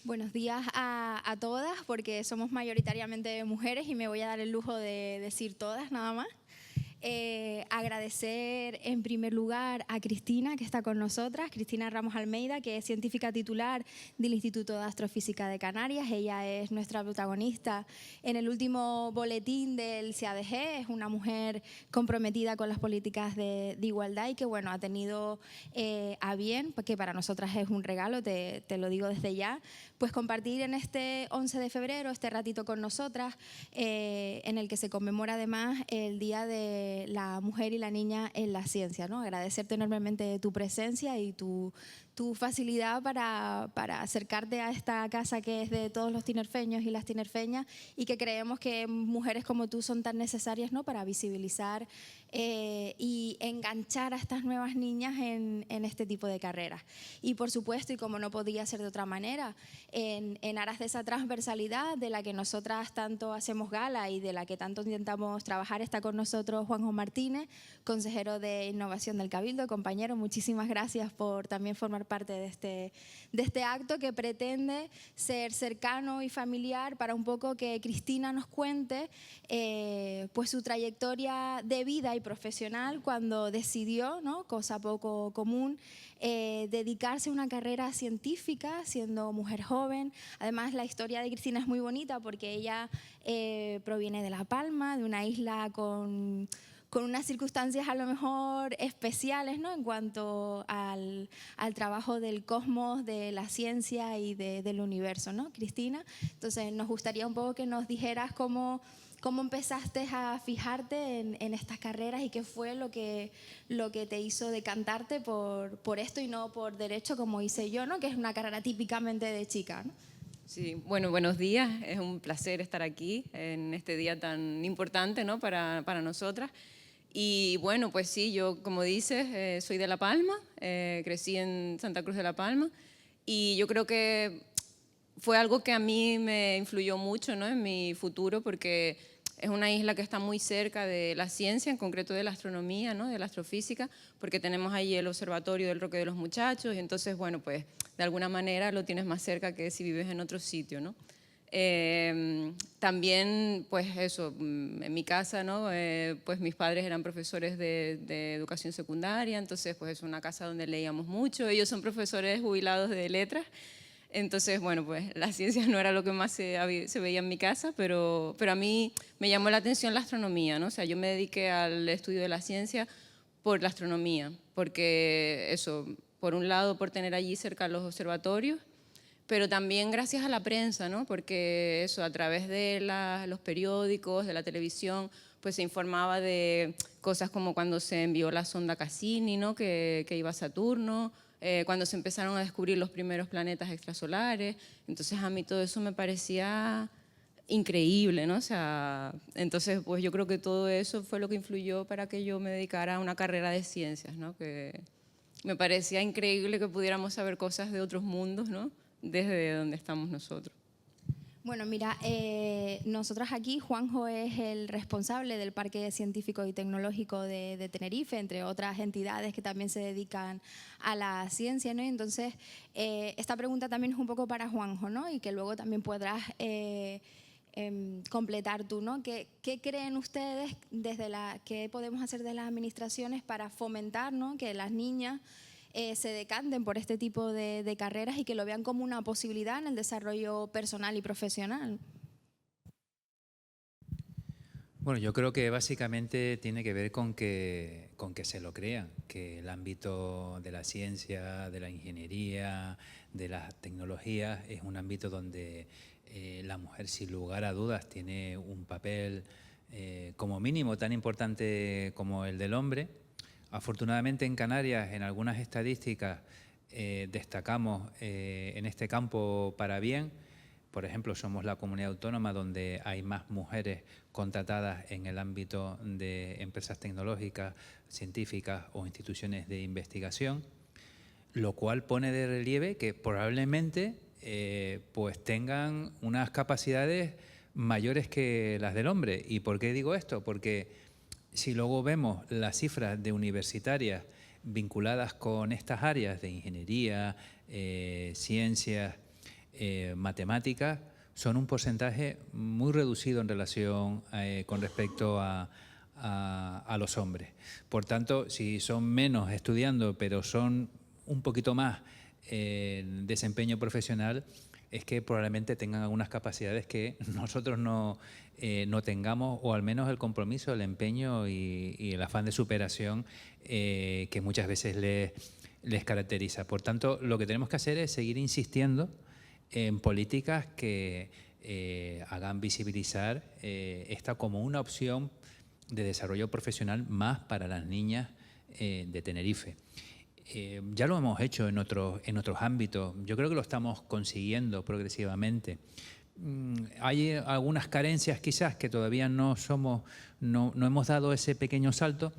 Buenos días a todas, porque somos mayoritariamente mujeres y me voy a dar el lujo de decir todas nada más. Agradecer en primer lugar a Cristina, que está con nosotras, Cristina Ramos Almeida, que es científica titular del Instituto de Astrofísica de Canarias. Ella es nuestra protagonista en el último boletín del CADG. Es una mujer comprometida con las políticas de igualdad y que, bueno, ha tenido a bien, que para nosotras es un regalo, te lo digo desde ya, pues compartir en este 11 de febrero este ratito con nosotras, en el que se conmemora además el Día de la Mujer y la Niña en la Ciencia, ¿no? Agradecerte enormemente tu presencia y tu facilidad para acercarte a esta casa que es de todos los tinerfeños y las tinerfeñas, y que creemos que mujeres como tú son tan necesarias, ¿no?, para visibilizar y enganchar a estas nuevas niñas en este tipo de carreras. Y por supuesto, y como no podía ser de otra manera, en aras de esa transversalidad de la que nosotras tanto hacemos gala y de la que tanto intentamos trabajar, está con nosotros Juanjo Martínez, consejero de Innovación del Cabildo. Compañero, muchísimas gracias por también formar parte de este acto que pretende ser cercano y familiar para un poco que Cristina nos cuente pues su trayectoria de vida y profesional cuando decidió, ¿no?, cosa poco común, dedicarse a una carrera científica siendo mujer joven. Además, la historia de Cristina es muy bonita porque ella proviene de La Palma, de una isla con unas circunstancias a lo mejor especiales, ¿no?, en cuanto al trabajo del cosmos, de la ciencia y del universo, ¿no, Cristina? Entonces, nos gustaría un poco que nos dijeras cómo empezaste a fijarte en estas carreras y qué fue lo que te hizo decantarte por esto y no por derecho, como hice yo, ¿no?, que es una carrera típicamente de chica, ¿no? Sí, bueno, buenos días. Es un placer estar aquí en este día tan importante, ¿no?, para nosotras. Y bueno, pues sí, yo, como dices, soy de La Palma, crecí en Santa Cruz de La Palma, y yo creo que fue algo que a mí me influyó mucho, ¿no?, en mi futuro, porque es una isla que está muy cerca de la ciencia, en concreto de la astronomía, ¿no?, de la astrofísica, porque tenemos ahí el observatorio del Roque de los Muchachos, y entonces, bueno, pues de alguna manera lo tienes más cerca que si vives en otro sitio, ¿no? También, pues eso, en mi casa, ¿no?, pues mis padres eran profesores de educación secundaria, entonces pues es una casa donde leíamos mucho. Ellos son profesores jubilados de letras, entonces, bueno, pues la ciencia no era lo que más se veía en mi casa, pero a mí me llamó la atención la astronomía, ¿no? O sea, yo me dediqué al estudio de la ciencia por la astronomía, porque eso, por un lado, por tener allí cerca los observatorios, pero también gracias a la prensa, ¿no?, porque eso, a través de los periódicos, de la televisión, pues se informaba de cosas como cuando se envió la sonda Cassini, ¿no?, que iba a Saturno, cuando se empezaron a descubrir los primeros planetas extrasolares. Entonces a mí todo eso me parecía increíble, ¿no? O sea, entonces pues yo creo que todo eso fue lo que influyó para que yo me dedicara a una carrera de ciencias, ¿no?, que me parecía increíble que pudiéramos saber cosas de otros mundos, ¿no?, desde donde estamos nosotros. Bueno, mira, nosotros aquí, Juanjo es el responsable del Parque Científico y Tecnológico de Tenerife, entre otras entidades que también se dedican a la ciencia, ¿no? Y entonces, esta pregunta también es un poco para Juanjo, ¿no?, y que luego también podrás completar tú, ¿no? ¿Qué creen ustedes qué podemos hacer de las administraciones para fomentar, ¿no?, que las niñas se decanten por este tipo de carreras y que lo vean como una posibilidad en el desarrollo personal y profesional? Bueno, yo creo que básicamente tiene que ver con que se lo crean, que el ámbito de la ciencia, de la ingeniería, de las tecnologías es un ámbito donde la mujer, sin lugar a dudas, tiene un papel como mínimo tan importante como el del hombre. Afortunadamente en Canarias, en algunas estadísticas, destacamos en este campo para bien. Por ejemplo, somos la comunidad autónoma donde hay más mujeres contratadas en el ámbito de empresas tecnológicas, científicas o instituciones de investigación, lo cual pone de relieve que probablemente pues tengan unas capacidades mayores que las del hombre. ¿Y por qué digo esto? Porque si luego vemos las cifras de universitarias vinculadas con estas áreas de ingeniería, ciencias, matemáticas son un porcentaje muy reducido en relación con respecto a los hombres. Por tanto, si son menos estudiando, pero son un poquito más en desempeño profesional, es que probablemente tengan algunas capacidades que nosotros no tengamos, o al menos el compromiso, el empeño y el afán de superación que muchas veces les caracteriza. Por tanto, lo que tenemos que hacer es seguir insistiendo en políticas que hagan visibilizar esta como una opción de desarrollo profesional más para las niñas de Tenerife. Ya lo hemos hecho en otros ámbitos. Yo creo que lo estamos consiguiendo progresivamente. Hay algunas carencias quizás que todavía no hemos dado ese pequeño salto,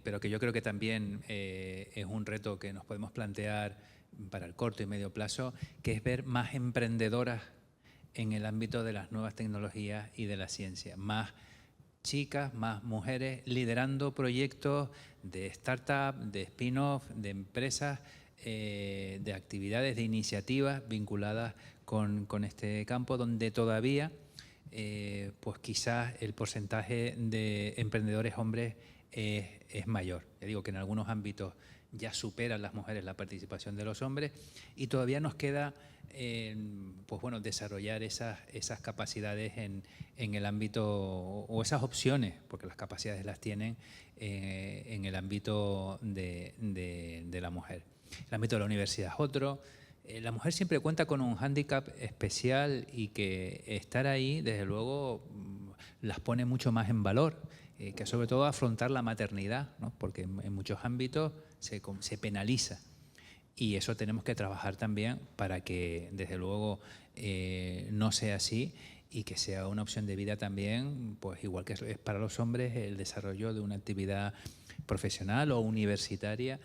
pero que yo creo que también es un reto que nos podemos plantear para el corto y medio plazo, que es ver más emprendedoras en el ámbito de las nuevas tecnologías y de la ciencia, más chicas, más mujeres liderando proyectos de startup, de spin-off, de empresas, de actividades, de iniciativas vinculadas con este campo, donde todavía pues quizás el porcentaje de emprendedores hombres es mayor. Ya digo que en algunos ámbitos ya superan las mujeres la participación de los hombres y todavía nos queda pues bueno, desarrollar esas capacidades en el ámbito, o esas opciones, porque las capacidades las tienen en el ámbito de la mujer. El ámbito de la universidad es otro. La mujer siempre cuenta con un hándicap especial y que estar ahí, desde luego, las pone mucho más en valor, que sobre todo afrontar la maternidad, ¿no? Porque en muchos ámbitos se penaliza. Y eso tenemos que trabajar también para que, desde luego, no sea así y que sea una opción de vida también, pues igual que es para los hombres, el desarrollo de una actividad profesional o universitaria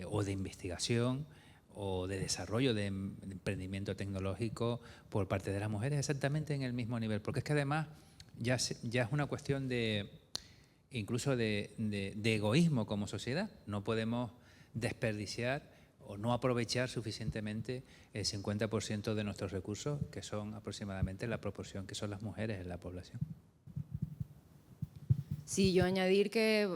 o de investigación o de desarrollo de emprendimiento tecnológico por parte de las mujeres exactamente en el mismo nivel. Porque es que además ya es una cuestión incluso de egoísmo como sociedad. No podemos desperdiciar o no aprovechar suficientemente el 50% de nuestros recursos, que son aproximadamente la proporción que son las mujeres en la población. Sí, yo añadir que,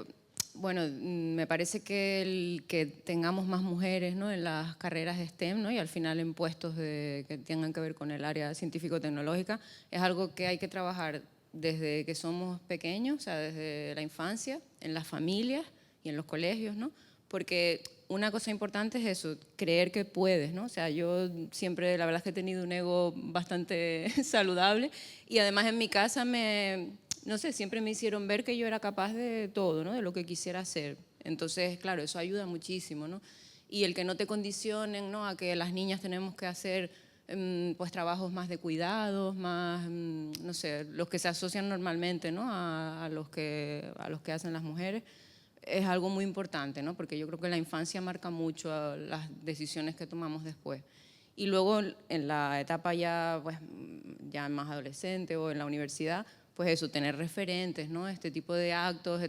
bueno, me parece que el que tengamos más mujeres, ¿no?, en las carreras de STEM, ¿no?, y al final en puestos que tengan que ver con el área científico-tecnológica, es algo que hay que trabajar desde que somos pequeños, o sea, desde la infancia, en las familias y en los colegios, ¿no? Porque una cosa importante es eso, creer que puedes, ¿no? O sea, yo siempre, la verdad es que he tenido un ego bastante saludable y además en mi casa no sé, siempre me hicieron ver que yo era capaz de todo, ¿no?, de lo que quisiera hacer. Entonces, claro, eso ayuda muchísimo, ¿no? Y el que no te condicionen, ¿no?, a que las niñas tenemos que hacer pues trabajos más de cuidados, más, no sé, los que se asocian normalmente, ¿no?, a los que hacen las mujeres. Es algo muy importante, ¿no?, porque yo creo que la infancia marca mucho las decisiones que tomamos después. Y luego en la etapa ya, pues, ya más adolescente o en la universidad, pues eso, tener referentes, ¿no?, este tipo de actos,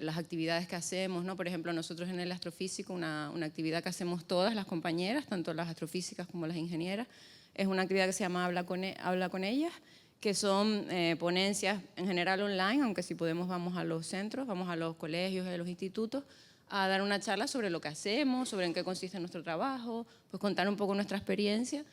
las actividades que hacemos, ¿no? Por ejemplo, nosotros en el astrofísico, una actividad que hacemos todas las compañeras, tanto las astrofísicas como las ingenieras, es una actividad que se llama Habla con ellas, que son ponencias en general online, aunque si podemos vamos a los centros, vamos a los colegios y a los institutos, a dar una charla sobre lo que hacemos, sobre en qué consiste nuestro trabajo, pues contar un poco nuestra experiencia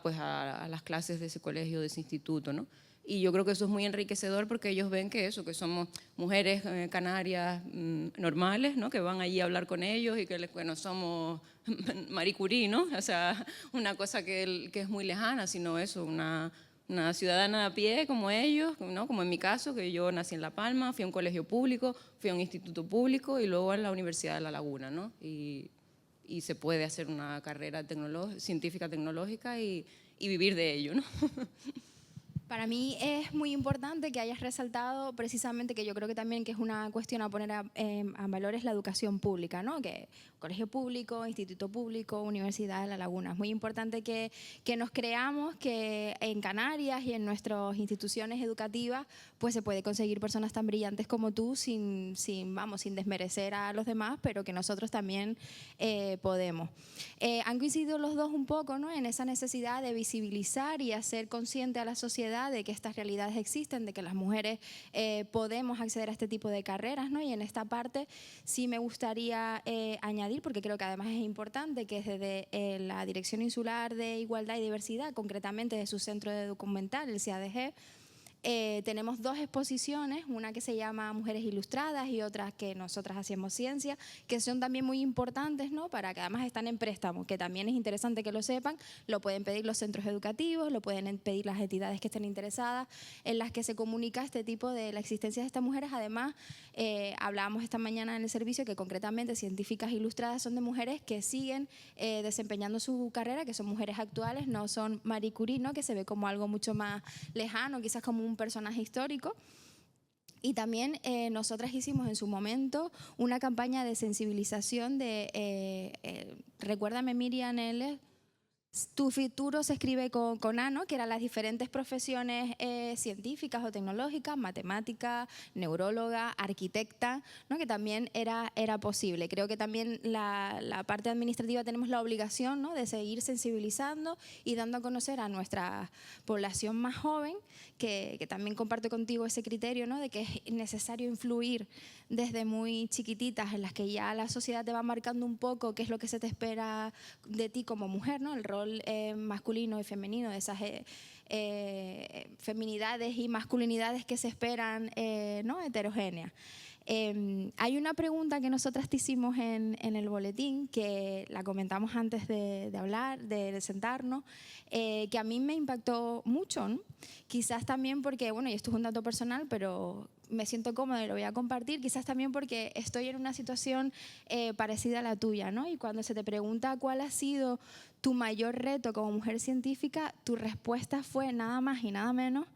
pues a las clases de ese colegio, de ese instituto, ¿no? Y yo creo que eso es muy enriquecedor porque ellos ven que somos mujeres canarias normales, ¿no?, que van allí a hablar con ellos y que no somos Marie Curie, ¿no? O sea, una cosa que es muy lejana, sino eso, una ciudadana a pie como ellos, ¿no?, como en mi caso, que yo nací en La Palma, fui a un colegio público, fui a un instituto público y luego a la Universidad de La Laguna, ¿no? Y se puede hacer una carrera científica tecnológica y vivir de ello, ¿no? Para mí es muy importante que hayas resaltado precisamente, que yo creo que también que es una cuestión a poner a valor, es la educación pública, ¿no? Que colegio público, instituto público, Universidad de La Laguna. Es muy importante que nos creamos que en Canarias y en nuestras instituciones educativas pues se puede conseguir personas tan brillantes como tú sin desmerecer a los demás, pero que nosotros también podemos. Han coincidido los dos un poco, ¿no? En esa necesidad de visibilizar y hacer consciente a la sociedad de que estas realidades existen, de que las mujeres podemos acceder a este tipo de carreras, ¿no? Y en esta parte sí me gustaría añadir, porque creo que además es importante, que desde la Dirección Insular de Igualdad y Diversidad, concretamente de su centro de documental, el CADG, tenemos dos exposiciones, una que se llama Mujeres Ilustradas y otra que nosotras hacemos ciencia, que son también muy importantes, ¿no? Para que además están en préstamo, que también es interesante que lo sepan, lo pueden pedir los centros educativos, lo pueden pedir las entidades que estén interesadas, en las que se comunica este tipo de la existencia de estas mujeres. Además, hablábamos esta mañana en el servicio que concretamente científicas ilustradas son de mujeres que siguen desempeñando su carrera, que son mujeres actuales, no son Marie Curie, ¿no? Que se ve como algo mucho más lejano, quizás como un personaje histórico. Y también nosotras hicimos en su momento una campaña de sensibilización de, recuérdame Miriam, tu futuro se escribe con A, ¿no? Que eran las diferentes profesiones científicas o tecnológicas, matemática, neuróloga, arquitecta, ¿no? Que también era posible. Creo que también la parte administrativa tenemos la obligación, ¿no? De seguir sensibilizando y dando a conocer a nuestra población más joven, que también comparto contigo ese criterio, ¿no? De que es necesario influir desde muy chiquititas, en las que ya la sociedad te va marcando un poco qué es lo que se te espera de ti como mujer, ¿no? El rol masculino y femenino, de esas feminidades y masculinidades que se esperan, ¿no? Heterogéneas. Hay una pregunta que nosotras te hicimos en el boletín, que la comentamos antes de hablar, de sentarnos, que a mí me impactó mucho, ¿no? Quizás también porque, bueno, y esto es un dato personal, pero me siento cómoda y lo voy a compartir, quizás también porque estoy en una situación parecida a la tuya, ¿no? Y cuando se te pregunta cuál ha sido tu mayor reto como mujer científica, tu respuesta fue nada más y nada menos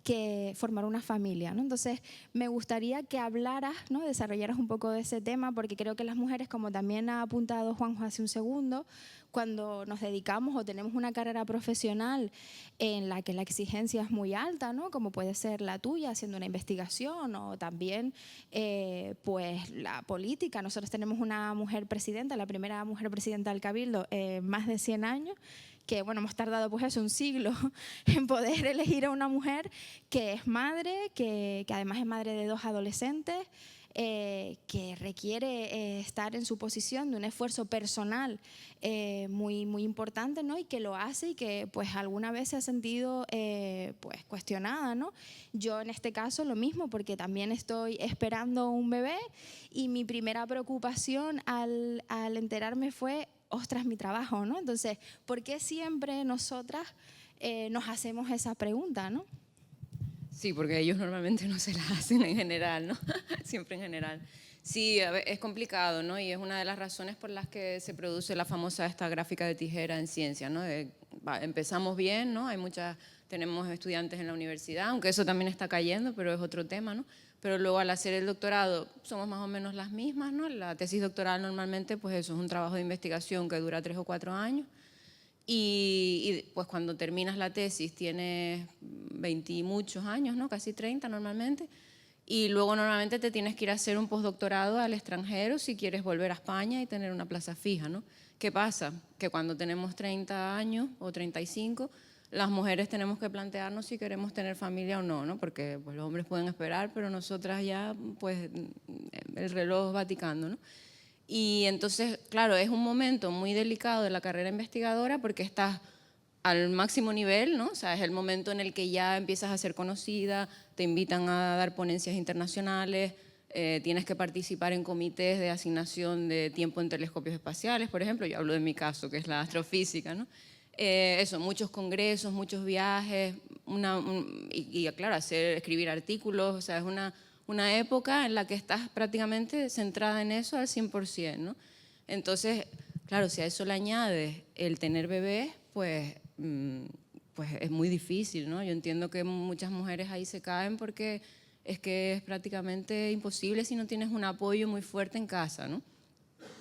que formar una familia, ¿no? Entonces, me gustaría que hablaras, ¿no? Desarrollaras un poco de ese tema, porque creo que las mujeres, como también ha apuntado Juanjo hace un segundo, cuando nos dedicamos o tenemos una carrera profesional en la que la exigencia es muy alta, ¿no? Como puede ser la tuya, haciendo una investigación, o también pues la política. Nosotros tenemos una mujer presidenta, la primera mujer presidenta del Cabildo en más de 100 años, que bueno, hemos tardado pues eso, un siglo en poder elegir a una mujer que es madre, que además es madre de 2 adolescentes, que requiere estar en su posición de un esfuerzo personal muy importante, ¿no? Y que lo hace y que pues alguna vez se ha sentido pues cuestionada, ¿no? Yo en este caso lo mismo, porque también estoy esperando un bebé y mi primera preocupación al enterarme fue: ostras, mi trabajo, ¿no? Entonces, ¿por qué siempre nosotras nos hacemos esa pregunta, ¿no? Sí, porque ellos normalmente no se las hacen en general, ¿no? Siempre en general. Sí, es complicado, ¿no? Y es una de las razones por las que se produce la famosa esta gráfica de tijera en ciencia, ¿no? Empezamos bien, ¿no? Tenemos estudiantes en la universidad, aunque eso también está cayendo, pero es otro tema, ¿no? Pero luego al hacer el doctorado somos más o menos las mismas, ¿no? La tesis doctoral normalmente, pues eso es un trabajo de investigación que dura 3 o 4 años. Y pues cuando terminas la tesis tienes 20 y muchos años, ¿no? Casi 30 normalmente. Y luego normalmente te tienes que ir a hacer un postdoctorado al extranjero si quieres volver a España y tener una plaza fija, ¿no? ¿Qué pasa? Que cuando tenemos 30 años o 35, las mujeres tenemos que plantearnos si queremos tener familia o no, ¿no? Porque pues, los hombres pueden esperar, pero nosotras ya, pues, el reloj va ticando, ¿no? Y entonces, claro, es un momento muy delicado de la carrera investigadora porque estás al máximo nivel, ¿no? O sea, es el momento en el que ya empiezas a ser conocida, te invitan a dar ponencias internacionales, tienes que participar en comités de asignación de tiempo en telescopios espaciales, por ejemplo. Yo hablo de mi caso, que es la astrofísica, ¿no? Eso, muchos congresos, muchos viajes, y claro, escribir artículos, o sea, es una época en la que estás prácticamente centrada en eso al 100%, ¿no? Entonces, claro, si a eso le añades el tener bebés, pues pues es muy difícil, ¿no? Yo entiendo que muchas mujeres ahí se caen porque es que es prácticamente imposible si no tienes un apoyo muy fuerte en casa, ¿no?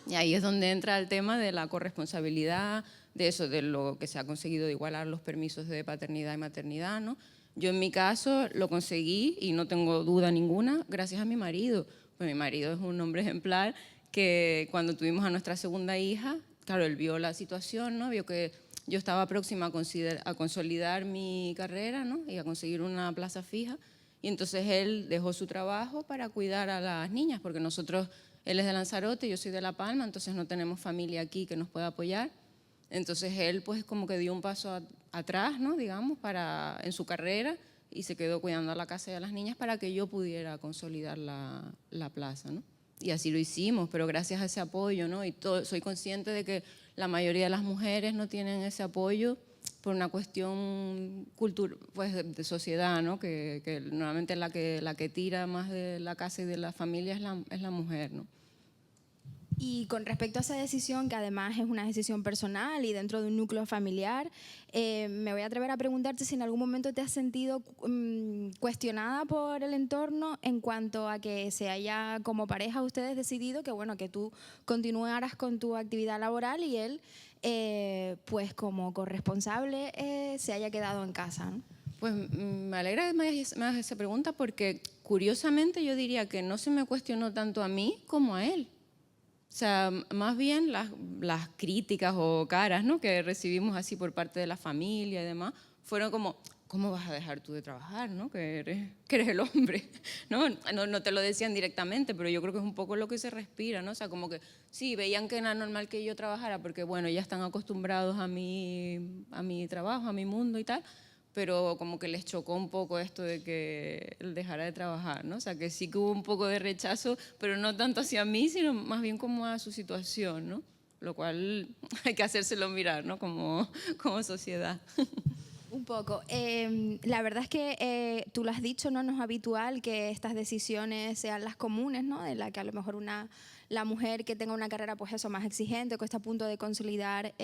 Y ahí es donde entra el tema de la corresponsabilidad, de eso, de lo que se ha conseguido de igualar los permisos de paternidad y maternidad, ¿no? Yo en mi caso lo conseguí, y no tengo duda ninguna, gracias a mi marido. Pues mi marido es un hombre ejemplar que cuando tuvimos a nuestra segunda hija, claro, él vio la situación, ¿no? Vio que yo estaba próxima a consolidar mi carrera, ¿no? Y a conseguir una plaza fija. Y entonces él dejó su trabajo para cuidar a las niñas, porque nosotros, él es de Lanzarote, yo soy de La Palma, entonces no tenemos familia aquí que nos pueda apoyar. Entonces él pues como que dio un paso atrás, ¿no? Digamos, en su carrera, y se quedó cuidando a la casa y a las niñas para que yo pudiera consolidar la plaza, ¿no? Y así lo hicimos, pero gracias a ese apoyo, ¿no? Y soy consciente de que la mayoría de las mujeres no tienen ese apoyo por una cuestión pues, de sociedad, ¿no? Que normalmente la que tira más de la casa y de la familia es la mujer, ¿no? Y con respecto a esa decisión, que además es una decisión personal y dentro de un núcleo familiar, me voy a atrever a preguntarte si en algún momento te has sentido cuestionada por el entorno en cuanto a que se haya, como pareja, ustedes decidido que, bueno, que tú continuaras con tu actividad laboral y él, pues como corresponsable, se haya quedado en casa, ¿no? Pues me alegra que me hagas esa pregunta porque curiosamente yo diría que no se me cuestionó tanto a mí como a él. O sea, más bien las críticas o caras, ¿no? Que recibimos así por parte de la familia y demás, fueron como, ¿cómo vas a dejar tú de trabajar, ¿no? Que eres el hombre, ¿no? No te lo decían directamente, pero yo creo que es un poco lo que se respira, ¿no? O sea, como que sí, veían que era normal que yo trabajara porque, bueno, ya están acostumbrados a mi trabajo, a mi mundo y tal, pero como que les chocó un poco esto de que él dejara de trabajar, ¿no? O sea, que sí que hubo un poco de rechazo, pero no tanto hacia mí, sino más bien como a su situación, ¿no? Lo cual hay que hacérselo mirar, ¿no? Como sociedad. Un poco. La verdad es que tú lo has dicho, ¿no? No es habitual que estas decisiones sean las comunes, ¿no? De la que a lo mejor la mujer que tenga una carrera, pues eso, más exigente, que está a punto de consolidar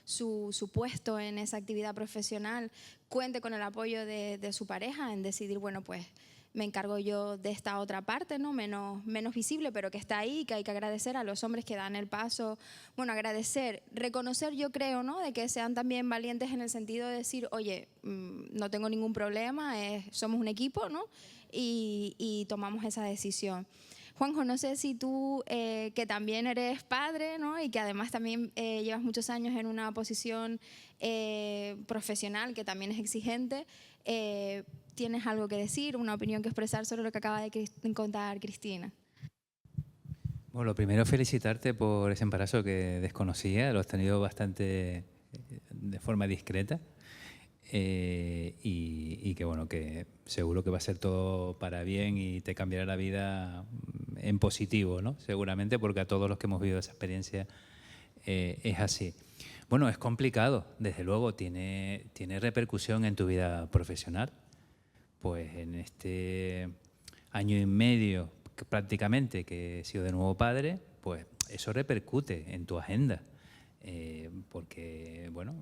su puesto en esa actividad profesional, cuente con el apoyo de su pareja en decidir, bueno, pues me encargo yo de esta otra parte, ¿no? Menos visible, pero que está ahí, que hay que agradecer a los hombres que dan el paso. Bueno, agradecer, reconocer, yo creo, ¿no? De que sean también valientes en el sentido de decir, oye, no tengo ningún problema, somos un equipo, ¿no? Y tomamos esa decisión. Juanjo, no sé si tú, que también eres padre, ¿no? Y que además también llevas muchos años en una posición profesional que también es exigente, ¿tienes algo que decir, una opinión que expresar sobre lo que acaba de contar Cristina? Bueno, lo primero, felicitarte por ese embarazo que desconocía, lo has tenido bastante de forma discreta y que bueno, que seguro que va a ser todo para bien y te cambiará la vida en positivo, ¿no? Seguramente, porque a todos los que hemos vivido esa experiencia es así. Bueno, es complicado, desde luego, tiene repercusión en tu vida profesional. Pues en este año y medio prácticamente que he sido de nuevo padre, pues eso repercute en tu agenda. Porque, bueno,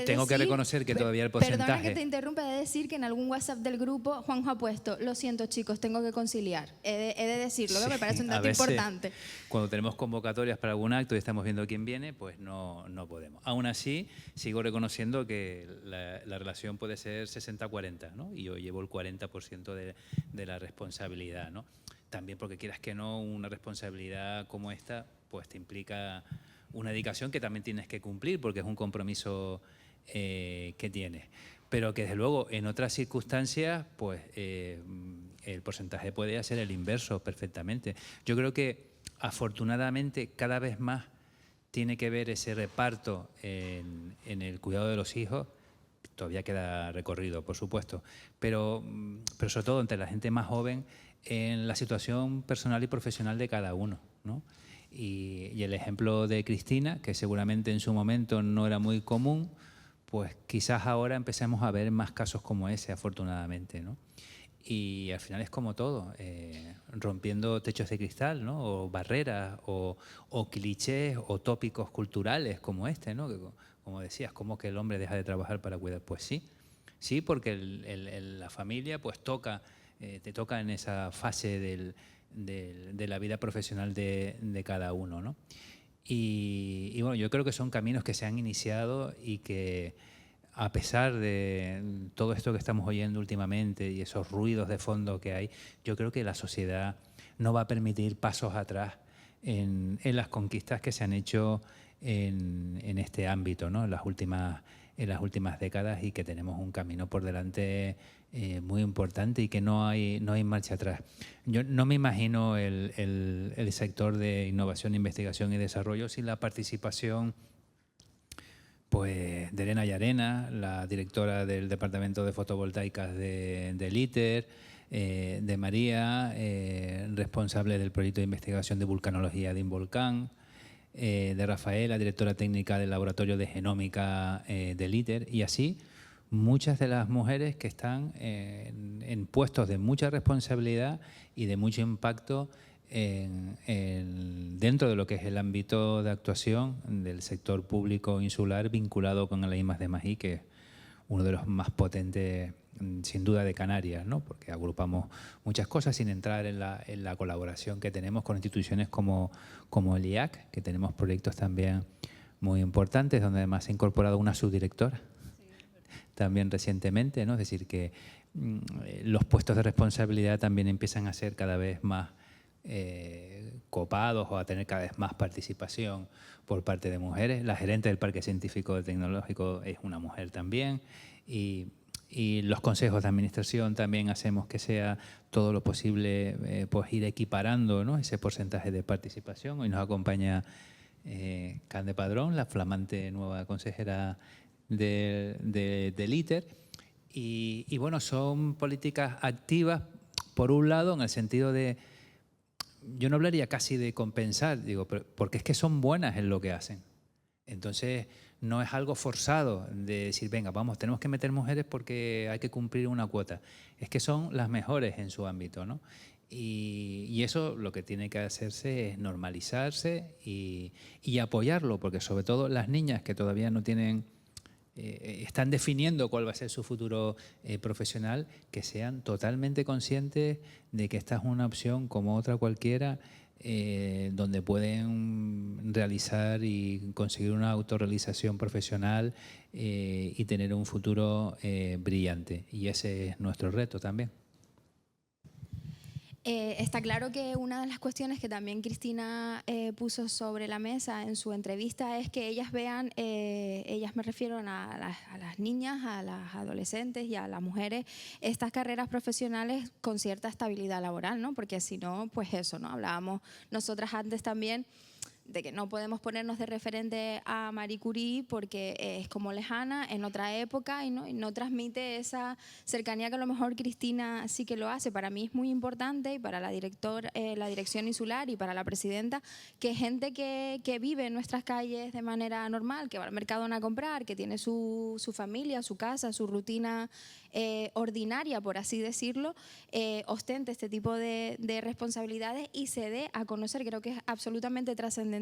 tengo que reconocer que todavía el porcentaje... Perdona que te interrumpa, he de decir que en algún WhatsApp del grupo Juanjo ha puesto, lo siento chicos, tengo que conciliar. He de decirlo, que me parece un dato importante. Cuando tenemos convocatorias para algún acto y estamos viendo quién viene, pues no podemos. Aún así, sigo reconociendo que la relación puede ser 60-40, ¿no? Y yo llevo el 40% de la responsabilidad, ¿no? También porque quieras que no, una responsabilidad como esta, pues te implica una dedicación que también tienes que cumplir porque es un compromiso que tienes. Pero que desde luego en otras circunstancias pues el porcentaje puede ser el inverso perfectamente. Yo creo que afortunadamente cada vez más tiene que ver ese reparto en el cuidado de los hijos. Todavía queda recorrido, por supuesto, pero sobre todo entre la gente más joven en la situación personal y profesional de cada uno, ¿no? Y el ejemplo de Cristina, que seguramente en su momento no era muy común, pues quizás ahora empecemos a ver más casos como ese, afortunadamente, ¿no? Y al final es como todo, rompiendo techos de cristal, ¿no? O barreras, o clichés, o tópicos culturales como este, ¿no? Que como decías, ¿cómo que el hombre deja de trabajar para cuidar? Pues sí, sí, porque la familia pues te toca en esa fase de la vida profesional de cada uno, ¿no? Y bueno, yo creo que son caminos que se han iniciado y que, a pesar de todo esto que estamos oyendo últimamente y esos ruidos de fondo que hay, yo creo que la sociedad no va a permitir pasos atrás en las conquistas que se han hecho en este ámbito, ¿no? En las últimas décadas, y que tenemos un camino por delante muy importante y que no hay marcha atrás. Yo no me imagino el sector de innovación, investigación y desarrollo sin la participación pues de Elena Llarena, la directora del Departamento de Fotovoltaicas del ITER, de María, responsable del proyecto de investigación de vulcanología de Involcán, de Rafaela, directora técnica del Laboratorio de Genómica del ITER, y así muchas de las mujeres que están en puestos de mucha responsabilidad y de mucho impacto dentro de lo que es el ámbito de actuación del sector público insular vinculado con el I+D+I, que es uno de los más potentes, sin duda, de Canarias, ¿no? Porque agrupamos muchas cosas, sin entrar en la colaboración que tenemos con instituciones como el IAC, que tenemos proyectos también muy importantes, donde además se ha incorporado una subdirectora también recientemente, ¿no? Es decir, que los puestos de responsabilidad también empiezan a ser cada vez más copados, o a tener cada vez más participación por parte de mujeres. La gerente del Parque Científico y Tecnológico es una mujer también, y los consejos de administración también hacemos que sea todo lo posible pues ir equiparando, ¿no?, ese porcentaje de participación. Hoy nos acompaña Cande Padrón, la flamante nueva consejera del ITER, y bueno, son políticas activas, por un lado, en el sentido de, yo no hablaría casi de compensar, digo, porque es que son buenas en lo que hacen. Entonces, no es algo forzado de decir, venga, vamos, tenemos que meter mujeres porque hay que cumplir una cuota. Es que son las mejores en su ámbito, ¿no? Y eso lo que tiene que hacerse es normalizarse y apoyarlo, porque sobre todo las niñas que todavía no tienen, están definiendo cuál va a ser su futuro profesional, que sean totalmente conscientes de que esta es una opción como otra cualquiera, donde pueden realizar y conseguir una autorrealización profesional y tener un futuro brillante. Y ese es nuestro reto también. Está claro que una de las cuestiones que también Cristina puso sobre la mesa en su entrevista es que ellas vean, ellas me refiero a las niñas, a las adolescentes y a las mujeres, estas carreras profesionales con cierta estabilidad laboral, ¿no? Porque si no, pues eso, ¿no? Hablábamos nosotras antes también de que no podemos ponernos de referente a Marie Curie porque es como lejana, en otra época, y no transmite esa cercanía que a lo mejor Cristina sí que lo hace. Para mí es muy importante, y para la dirección insular y para la presidenta, que gente que vive en nuestras calles de manera normal, que va al Mercadona a comprar, que tiene su familia, su casa, su rutina ordinaria, por así decirlo, ostente este tipo de responsabilidades y se dé a conocer. Creo que es absolutamente trascendental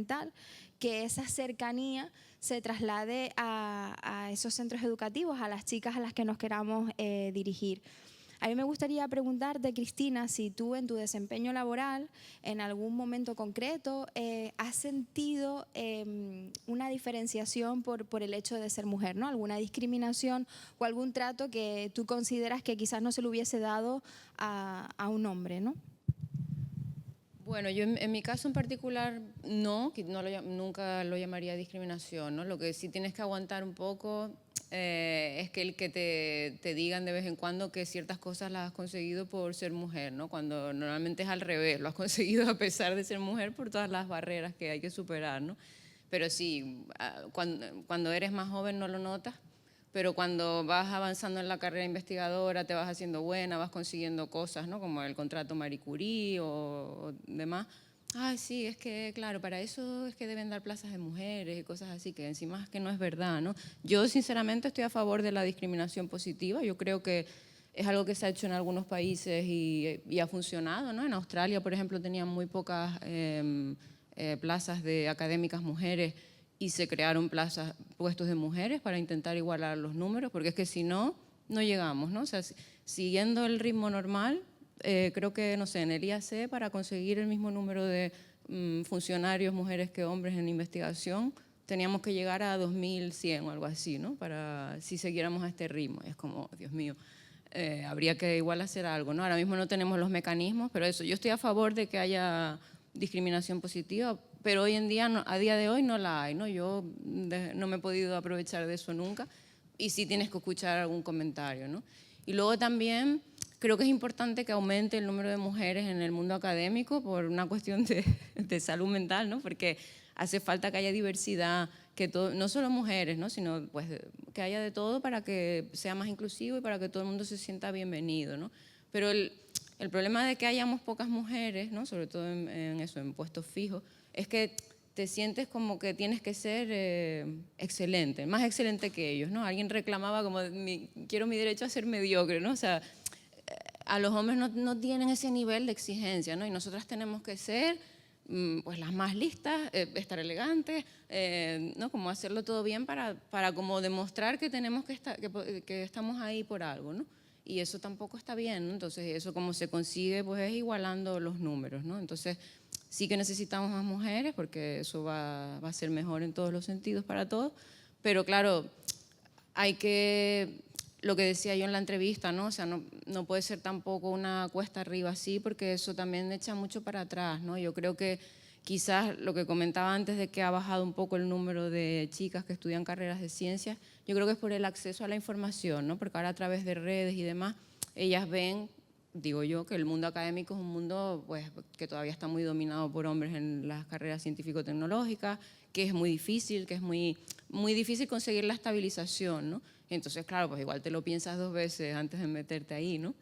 que esa cercanía se traslade a esos centros educativos, a las chicas a las que nos queramos dirigir. A mí me gustaría preguntarte, Cristina, si tú en tu desempeño laboral, en algún momento concreto, has sentido una diferenciación por el hecho de ser mujer, ¿no? Alguna discriminación o algún trato que tú consideras que quizás no se le hubiese dado a un hombre, ¿no? Bueno, yo en mi caso en particular nunca lo llamaría discriminación, ¿no? Lo que sí tienes que aguantar un poco es que el que te digan de vez en cuando que ciertas cosas las has conseguido por ser mujer, ¿no? Cuando normalmente es al revés, lo has conseguido a pesar de ser mujer por todas las barreras que hay que superar, ¿no? Pero sí, cuando eres más joven no lo notas, pero cuando vas avanzando en la carrera investigadora, te vas haciendo buena, vas consiguiendo cosas, ¿no? Como el contrato Marie Curie o demás. Ay, sí, es que, claro, para eso es que deben dar plazas de mujeres y cosas así, que encima es que no es verdad, ¿no? Yo, sinceramente, estoy a favor de la discriminación positiva. Yo creo que es algo que se ha hecho en algunos países y ha funcionado, ¿no? En Australia, por ejemplo, tenían muy pocas plazas de académicas mujeres y se crearon puestos de mujeres para intentar igualar los números, porque es que si no, no llegamos, ¿no? O sea, siguiendo el ritmo normal, creo que, no sé, en el IAC, para conseguir el mismo número de funcionarios, mujeres que hombres en investigación, teníamos que llegar a 2100 o algo así, ¿no? Para si siguiéramos a este ritmo. Y es como, Dios mío, habría que igual hacer algo, ¿no? Ahora mismo no tenemos los mecanismos, pero eso, yo estoy a favor de que haya discriminación positiva, pero hoy en día, a día de hoy no la hay, ¿no? Yo no me he podido aprovechar de eso nunca, y sí tienes que escuchar algún comentario, ¿no? Y luego también creo que es importante que aumente el número de mujeres en el mundo académico por una cuestión de salud mental, ¿no? Porque hace falta que haya diversidad, que no solo mujeres, ¿no? Sino pues, que haya de todo para que sea más inclusivo y para que todo el mundo se sienta bienvenido, ¿no? Pero el problema de que hayamos pocas mujeres, ¿no? Sobre todo en puestos fijos, es que te sientes como que tienes que ser excelente, más excelente que ellos, ¿no? Alguien reclamaba como, quiero mi derecho a ser mediocre, ¿no? O sea, a los hombres no tienen ese nivel de exigencia, ¿no? Y nosotras tenemos que ser pues las más listas, estar elegantes, ¿no? Como hacerlo todo bien para como demostrar que tenemos que estamos ahí por algo, ¿no? Y eso tampoco está bien, ¿no? Entonces eso como se consigue pues es igualando los números, ¿no? Entonces sí que necesitamos más mujeres porque eso va a ser mejor en todos los sentidos para todos, pero claro, hay que, lo que decía yo en la entrevista, ¿no? O sea, no puede ser tampoco una cuesta arriba así, porque eso también echa mucho para atrás, ¿no? Yo creo que quizás lo que comentaba antes de que ha bajado un poco el número de chicas que estudian carreras de ciencias, yo creo que es por el acceso a la información, ¿no? Porque ahora a través de redes y demás, ellas ven, digo yo, que el mundo académico es un mundo pues, que todavía está muy dominado por hombres en las carreras científico-tecnológicas, que es muy difícil, que es muy difícil conseguir la estabilización, ¿no? Entonces, claro, pues igual te lo piensas 2 veces antes de meterte ahí, ¿no?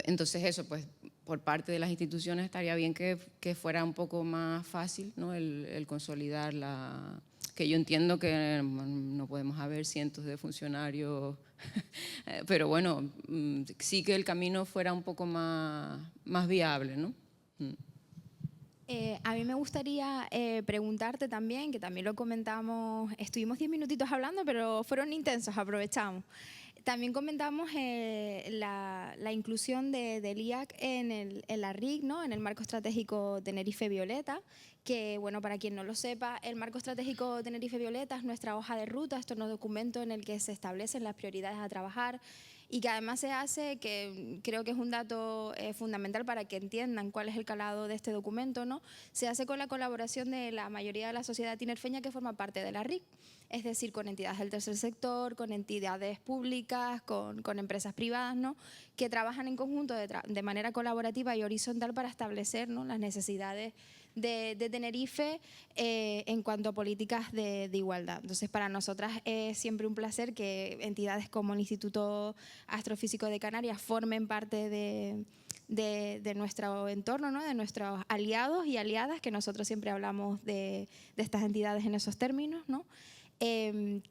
Entonces eso, pues por parte de las instituciones estaría bien que fuera un poco más fácil, ¿no? el consolidar que yo entiendo que no podemos haber cientos de funcionarios, pero bueno, sí que el camino fuera un poco más viable, ¿no? A mí me gustaría preguntarte también, que también lo comentamos, estuvimos 10 minutitos hablando, pero fueron intensos, aprovechamos. También comentamos la inclusión del IAC en la RIC, ¿no? En el Marco Estratégico Tenerife Violeta, que, bueno, para quien no lo sepa, el Marco Estratégico Tenerife Violeta es nuestra hoja de ruta, esto es un documento en el que se establecen las prioridades a trabajar, y que además se hace, que creo que es un dato fundamental para que entiendan cuál es el calado de este documento, ¿no? Se hace con la colaboración de la mayoría de la sociedad tinerfeña que forma parte de la RIC, es decir, con entidades del tercer sector, con entidades públicas, con empresas privadas, ¿no? Que trabajan en conjunto de manera colaborativa y horizontal para establecer, ¿no? las necesidades de Tenerife en cuanto a políticas de igualdad. Entonces, para nosotras es siempre un placer que entidades como el Instituto Astrofísico de Canarias formen parte de nuestro entorno, ¿no? De nuestros aliados y aliadas, que nosotros siempre hablamos de estas entidades en esos términos, ¿no?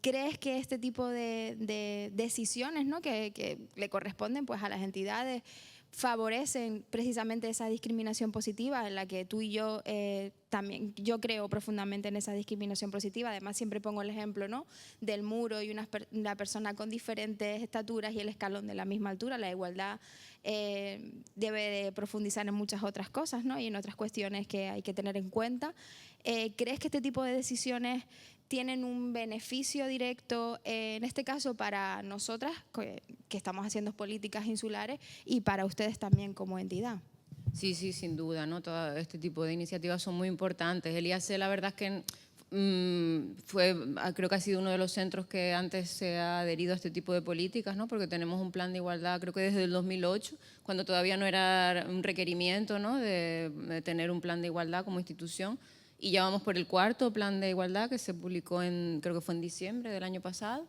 ¿Crees que este tipo de decisiones, ¿no? que le corresponden pues, a las entidades favorecen precisamente esa discriminación positiva en la que tú y yo también, yo creo profundamente en esa discriminación positiva? Además siempre pongo el ejemplo, ¿no? del muro y una persona con diferentes estaturas y el escalón de la misma altura. La igualdad debe de profundizar en muchas otras cosas, ¿no? y en otras cuestiones que hay que tener en cuenta. ¿Crees que este tipo de decisiones tienen un beneficio directo, en este caso para nosotras, que estamos haciendo políticas insulares, y para ustedes también como entidad? Sí, sin duda, ¿no? Todo este tipo de iniciativas son muy importantes. El IAC, la verdad es que creo que ha sido uno de los centros que antes se ha adherido a este tipo de políticas, ¿no? Porque tenemos un plan de igualdad, creo que desde el 2008, cuando todavía no era un requerimiento, ¿no? de tener un plan de igualdad como institución. Y ya vamos por el 4.º plan de igualdad que se publicó creo que fue en diciembre del año pasado.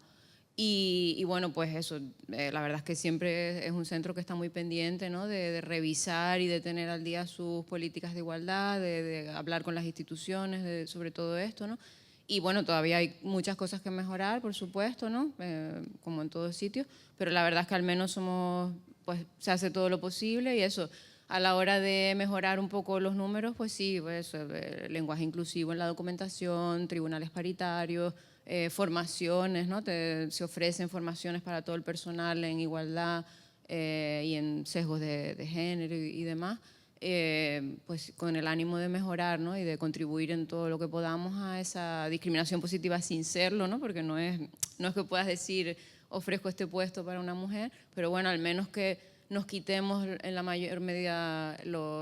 Y bueno, pues eso, la verdad es que siempre es un centro que está muy pendiente, ¿no? de revisar y de tener al día sus políticas de igualdad, de hablar con las instituciones sobre todo esto, ¿no? Y bueno, todavía hay muchas cosas que mejorar, por supuesto, ¿no? Como en todos sitios, pero la verdad es que al menos pues se hace todo lo posible y eso. A la hora de mejorar un poco los números, pues sí, pues, lenguaje inclusivo en la documentación, tribunales paritarios, formaciones, ¿no? Se ofrecen formaciones para todo el personal en igualdad y en sesgos de género y demás, pues con el ánimo de mejorar, ¿no? Y de contribuir en todo lo que podamos a esa discriminación positiva sin serlo, ¿no? Porque no es que puedas decir ofrezco este puesto para una mujer, pero bueno, al menos que nos quitemos en la mayor medida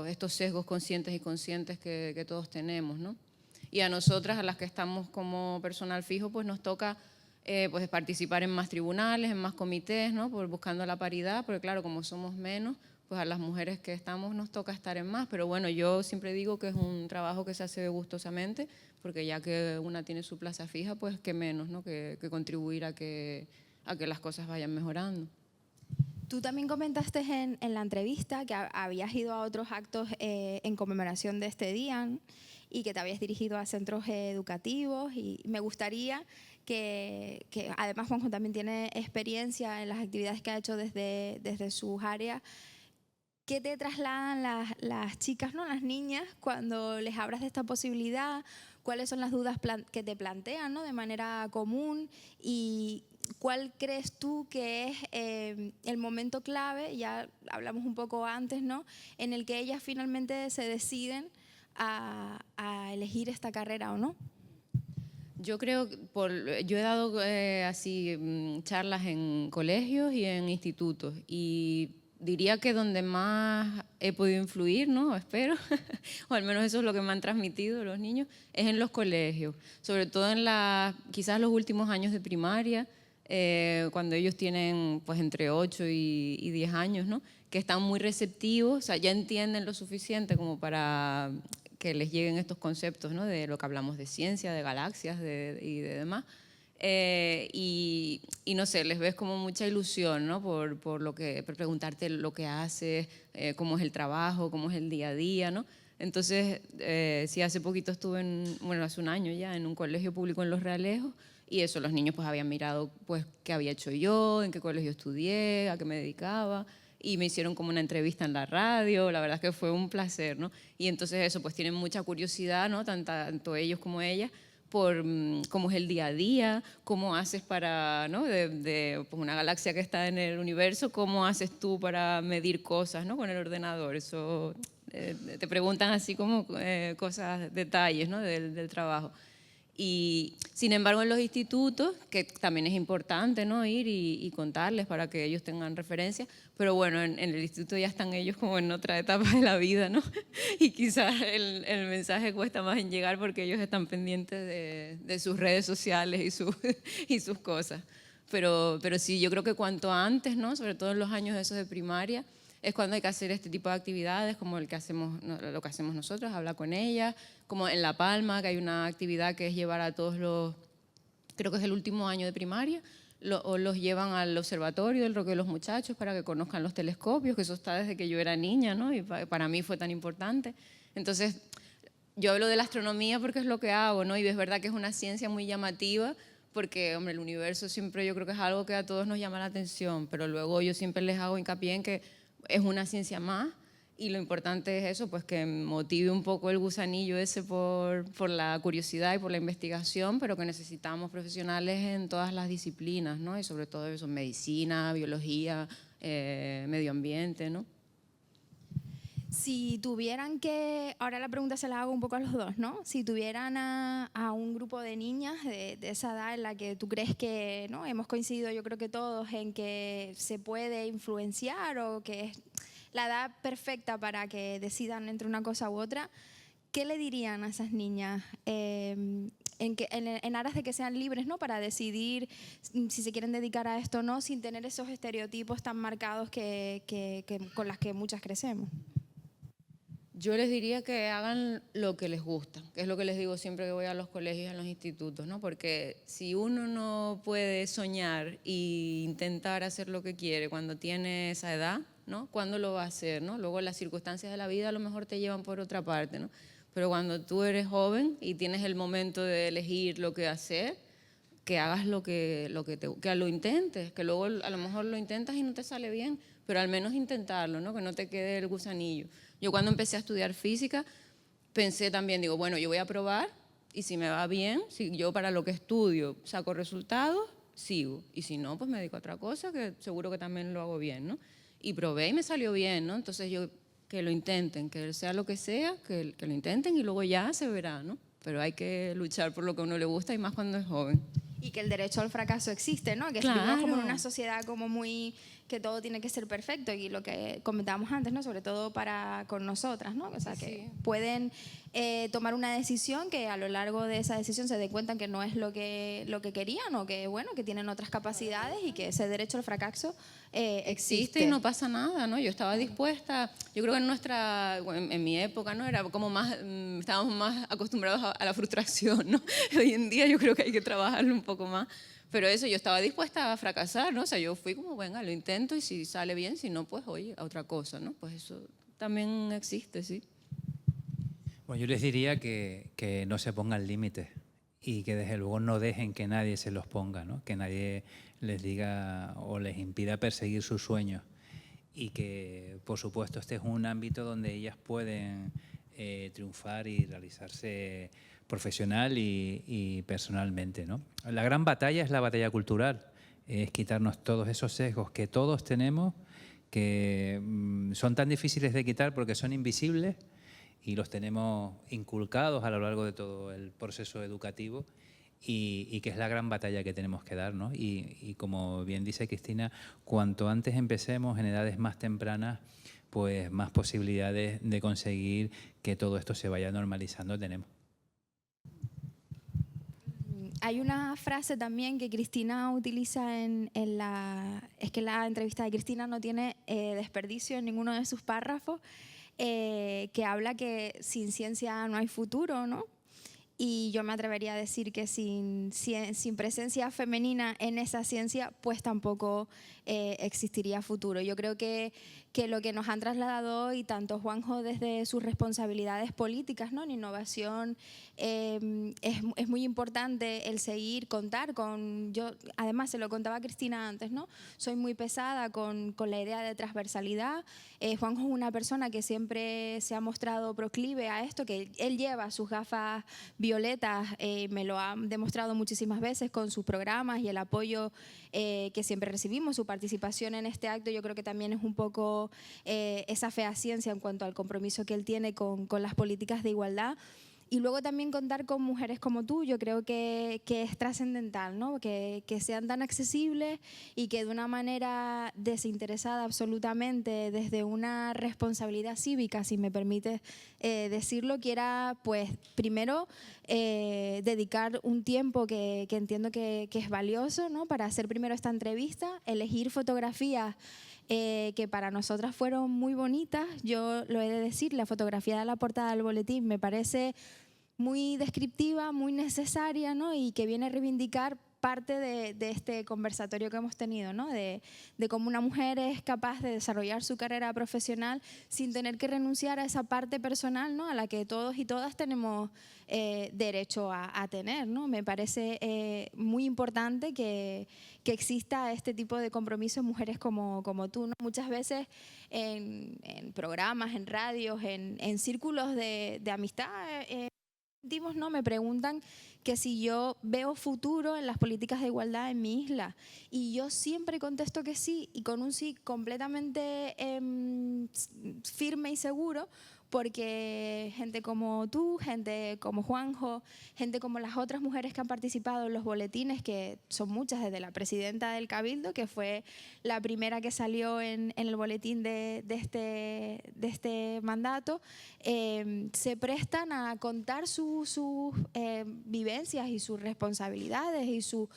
estos sesgos conscientes y conscientes que todos tenemos, ¿no? Y a nosotras, a las que estamos como personal fijo, pues nos toca pues participar en más tribunales, en más comités, ¿no? Buscando la paridad, porque claro, como somos menos, pues a las mujeres que estamos nos toca estar en más, pero bueno, yo siempre digo que es un trabajo que se hace gustosamente, porque ya que una tiene su plaza fija, pues qué menos, ¿no? que contribuir a que las cosas vayan mejorando. Tú también comentaste en la entrevista que habías ido a otros actos en conmemoración de este día y que te habías dirigido a centros educativos, y me gustaría que además Juanjo también tiene experiencia en las actividades que ha hecho desde sus áreas. ¿Qué te trasladan las chicas, ¿no? Las niñas, cuando les hablas de esta posibilidad? ¿Cuáles son las dudas que te plantean, ¿no? De manera común? ¿Y cuál crees tú que es el momento clave, ya hablamos un poco antes, ¿no? En el que ellas finalmente se deciden a elegir esta carrera o no? Yo creo que yo he dado así charlas en colegios y en institutos, y diría que donde más he podido influir, ¿no? Espero, o al menos eso es lo que me han transmitido los niños, es en los colegios, sobre todo en quizás los últimos años de primaria, cuando ellos tienen pues entre 8 y 10 años, ¿no? Que están muy receptivos, o sea, ya entienden lo suficiente como para que les lleguen estos conceptos, ¿no? De lo que hablamos de ciencia, de galaxias y de demás. Y no sé, les ves como mucha ilusión, ¿no? por preguntarte lo que haces, cómo es el trabajo, cómo es el día a día, ¿no? Entonces, sí, hace poquito estuve, hace un año ya, en un colegio público en Los Realejos, y eso, los niños pues habían mirado pues qué había hecho yo, en qué colegio estudié, a qué me dedicaba, y me hicieron como una entrevista en la radio. La verdad es que fue un placer, ¿no? Y entonces eso, pues tienen mucha curiosidad, ¿no? Tanto ellos como ellas, por cómo es el día a día, cómo haces para, ¿no? de pues una galaxia que está en el universo, cómo haces tú para medir cosas, ¿no? Con el ordenador. Eso te preguntan así como cosas, detalles, ¿no? del trabajo. Y sin embargo en los institutos, que también es importante, ¿no? Ir y contarles para que ellos tengan referencia, pero bueno, en el instituto ya están ellos como en otra etapa de la vida, ¿no? Y quizás el mensaje cuesta más en llegar porque ellos están pendientes de sus redes sociales y sus cosas. Pero sí, yo creo que cuanto antes, ¿no? Sobre todo en los años esos de primaria, es cuando hay que hacer este tipo de actividades, como lo que hacemos nosotros, hablar con ellas, como en La Palma, que hay una actividad que es llevar a todos creo que es el último año de primaria, los llevan al observatorio del Roque de los Muchachos para que conozcan los telescopios, que eso está desde que yo era niña, ¿no? Y para mí fue tan importante. Entonces, yo hablo de la astronomía porque es lo que hago, ¿no? Y es verdad que es una ciencia muy llamativa, porque, hombre, el universo siempre yo creo que es algo que a todos nos llama la atención, pero luego yo siempre les hago hincapié en que es una ciencia más, y lo importante es eso, pues que motive un poco el gusanillo ese por la curiosidad y por la investigación, pero que necesitamos profesionales en todas las disciplinas, ¿no? Y sobre todo eso, medicina, biología, medio ambiente, ¿no? Si tuvieran que, ahora la pregunta se la hago un poco a los dos, ¿no? Si tuvieran a un grupo de niñas de esa edad en la que tú crees que, ¿no? Hemos coincidido yo creo que todos en que se puede influenciar o que es la edad perfecta para que decidan entre una cosa u otra, ¿qué le dirían a esas niñas en aras de que sean libres, ¿no? Para decidir si se quieren dedicar a esto o no, sin tener esos estereotipos tan marcados con las que muchas crecemos? Yo les diría que hagan lo que les gusta, que es lo que les digo siempre que voy a los colegios y a los institutos, ¿no? Porque si uno no puede soñar e intentar hacer lo que quiere cuando tiene esa edad, ¿no? ¿Cuándo lo va a hacer, no? Luego las circunstancias de la vida a lo mejor te llevan por otra parte, ¿no? Pero cuando tú eres joven y tienes el momento de elegir lo que hacer, que hagas que lo intentes, que luego a lo mejor lo intentas y no te sale bien, pero al menos intentarlo, ¿no? Que no te quede el gusanillo. Yo cuando empecé a estudiar física pensé también, digo, bueno, yo voy a probar y si me va bien, si yo para lo que estudio saco resultados, sigo. Y si no, pues me dedico a otra cosa que seguro que también lo hago bien, ¿no? Y probé y me salió bien, ¿no? Entonces yo, que lo intenten, que sea lo que sea, que lo intenten y luego ya se verá, ¿no? Pero hay que luchar por lo que a uno le gusta y más cuando es joven. Y que el derecho al fracaso existe, ¿no? Que Claro. vivimos como en una sociedad como muy, que todo tiene que ser perfecto, y lo que comentábamos antes, ¿no? Sobre todo con nosotras, ¿no? O sea, que pueden tomar una decisión que a lo largo de esa decisión se den cuenta que no es lo que querían, o que, bueno, que tienen otras capacidades, y que ese derecho al fracaso existe Y no pasa nada, ¿no? Yo estaba dispuesta, yo creo que en mi época, ¿no? Era como más, estábamos más acostumbrados a la frustración, ¿no? Hoy en día yo creo que hay que trabajarlo un poco más, pero eso, yo estaba dispuesta a fracasar, ¿no? O sea, yo fui como, venga, lo intento y si sale bien, si no, pues oye, a otra cosa, ¿no? Pues eso también existe, sí. Bueno, yo les diría que no se pongan límites y que desde luego no dejen que nadie se los ponga, ¿no? Que nadie les diga o les impida perseguir sus sueños, y que, por supuesto, este es un ámbito donde ellas pueden triunfar y realizarse profesional y personalmente, ¿no? La gran batalla es la batalla cultural, es quitarnos todos esos sesgos que todos tenemos, que son tan difíciles de quitar porque son invisibles y los tenemos inculcados a lo largo de todo el proceso educativo, y que es la gran batalla que tenemos que dar, ¿no? Y como bien dice Cristina, cuanto antes empecemos en edades más tempranas, pues más posibilidades de conseguir que todo esto se vaya normalizando tenemos. Hay una frase también que Cristina utiliza es que la entrevista de Cristina no tiene desperdicio en ninguno de sus párrafos, que habla que sin ciencia no hay futuro, ¿no? Y yo me atrevería a decir que sin presencia femenina en esa ciencia, pues tampoco existiría futuro. Yo creo que lo que nos han trasladado hoy, tanto Juanjo desde sus responsabilidades políticas, ¿no? En innovación, es muy importante el contar con... Yo, además, se lo contaba a Cristina antes, ¿no? Soy muy pesada con la idea de transversalidad. Juanjo es una persona que siempre se ha mostrado proclive a esto, que él lleva sus gafas violetas, me lo ha demostrado muchísimas veces con sus programas y el apoyo que siempre recibimos. Su participación en este acto yo creo que también es un poco esa fehaciencia en cuanto al compromiso que él tiene con las políticas de igualdad. Y luego también contar con mujeres como tú, yo creo que es trascendental, ¿no? Que sean tan accesibles y que de una manera desinteresada absolutamente, desde una responsabilidad cívica, si me permites decirlo, quiera, pues, primero dedicar un tiempo que entiendo que es valioso, ¿no? Para hacer primero esta entrevista, elegir fotografías que para nosotras fueron muy bonitas. Yo lo he de decir, la fotografía de la portada del boletín me parece muy descriptiva, muy necesaria, ¿no? Y que viene a reivindicar parte de este conversatorio que hemos tenido, ¿no? De cómo una mujer es capaz de desarrollar su carrera profesional sin tener que renunciar a esa parte personal, ¿no? A la que todos y todas tenemos derecho a tener, ¿no? Me parece muy importante que exista este tipo de compromiso en mujeres como tú, ¿no? Muchas veces en programas, en radios, en círculos de amistad, ¿no? Me preguntan que si yo veo futuro en las políticas de igualdad en mi isla, y yo siempre contesto que sí, y con un sí completamente firme y seguro, porque gente como tú, gente como Juanjo, gente como las otras mujeres que han participado en los boletines, que son muchas, desde la presidenta del Cabildo, que fue la primera que salió en el boletín de este mandato, se prestan a contar sus vivencias y sus responsabilidades y sus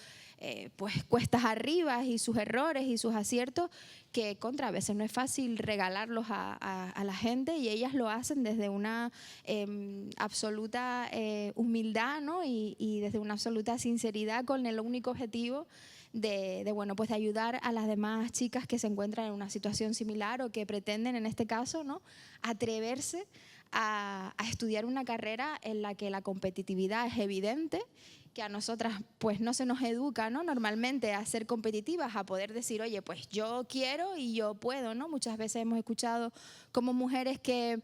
pues cuestas arriba y sus errores y sus aciertos, que a veces no es fácil regalarlos a la gente, y ellas lo hacen desde una absoluta humildad, ¿no? y desde una absoluta sinceridad, con el único objetivo bueno, pues de ayudar a las demás chicas que se encuentran en una situación similar o que pretenden, en este caso, ¿no? atreverse a estudiar una carrera en la que la competitividad es evidente que a nosotras pues no se nos educa, ¿no? Normalmente a ser competitivas, a poder decir, oye, pues yo quiero y yo puedo, ¿no? Muchas veces hemos escuchado como mujeres que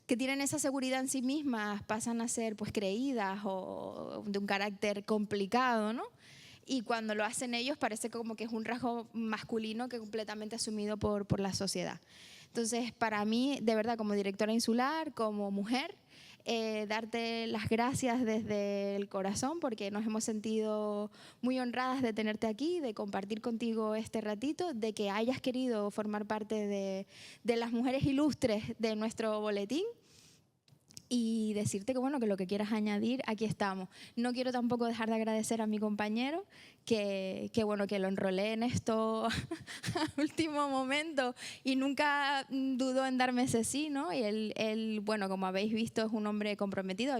tienen esa seguridad en sí mismas pasan a ser pues creídas o de un carácter complicado, ¿no? Y cuando lo hacen ellos parece como que es un rasgo masculino que es completamente asumido por la sociedad. Entonces, para mí, de verdad, como directora insular, como mujer, darte las gracias desde el corazón porque nos hemos sentido muy honradas de tenerte aquí, de compartir contigo este ratito, de que hayas querido formar parte de las mujeres ilustres de nuestro boletín. Y decirte que bueno, que lo que quieras añadir, aquí estamos. No quiero tampoco dejar de agradecer a mi compañero que bueno, que lo enrolé en esto a último momento y nunca dudó en darme ese sí, ¿no? Y él, bueno, como habéis visto, es un hombre comprometido.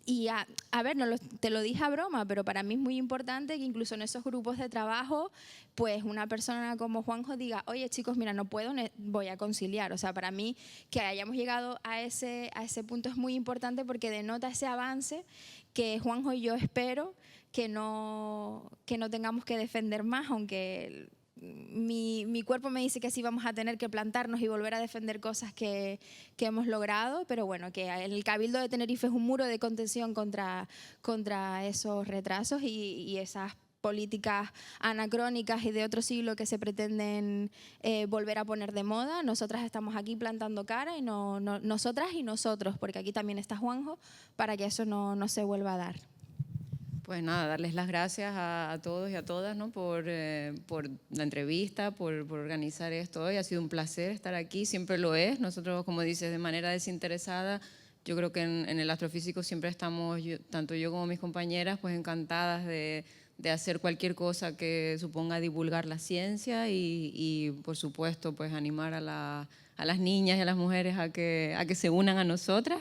Y a ver, te lo dije a broma, pero para mí es muy importante que incluso en esos grupos de trabajo, pues una persona como Juanjo diga, oye chicos, mira, no puedo, voy a conciliar. O sea, para mí que hayamos llegado a ese punto es muy importante porque denota ese avance que Juanjo y yo espero que no tengamos que defender más, aunque mi cuerpo me dice que sí vamos a tener que plantarnos y volver a defender cosas que hemos logrado, pero bueno, que el Cabildo de Tenerife es un muro de contención contra esos retrasos y esas políticas anacrónicas y de otro siglo que se pretenden volver a poner de moda. Nosotras estamos aquí plantando cara y nosotras y nosotros, porque aquí también está Juanjo, para que eso no se vuelva a dar. Pues nada, darles las gracias a todos y a todas, ¿no? por la entrevista, por organizar esto hoy. Ha sido un placer estar aquí, siempre lo es. Nosotros, como dices, de manera desinteresada, yo creo que en el astrofísico siempre estamos, tanto yo como mis compañeras, pues encantadas de hacer cualquier cosa que suponga divulgar la ciencia y por supuesto, pues animar a las niñas y a las mujeres a que se unan a nosotras,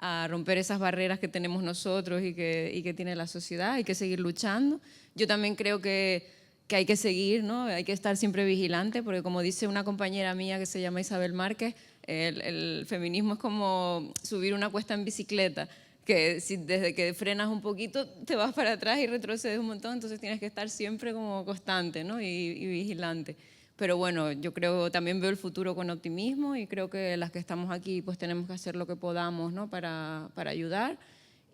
a romper esas barreras que tenemos nosotros y que tiene la sociedad. Hay que seguir luchando. Yo también creo que hay que seguir, ¿no? Hay que estar siempre vigilante, porque como dice una compañera mía que se llama Isabel Márquez, el feminismo es como subir una cuesta en bicicleta, que desde que frenas un poquito te vas para atrás y retrocedes un montón, entonces tienes que estar siempre como constante, ¿no? y vigilante. Pero bueno, yo también veo el futuro con optimismo y creo que las que estamos aquí pues tenemos que hacer lo que podamos, ¿no? para ayudar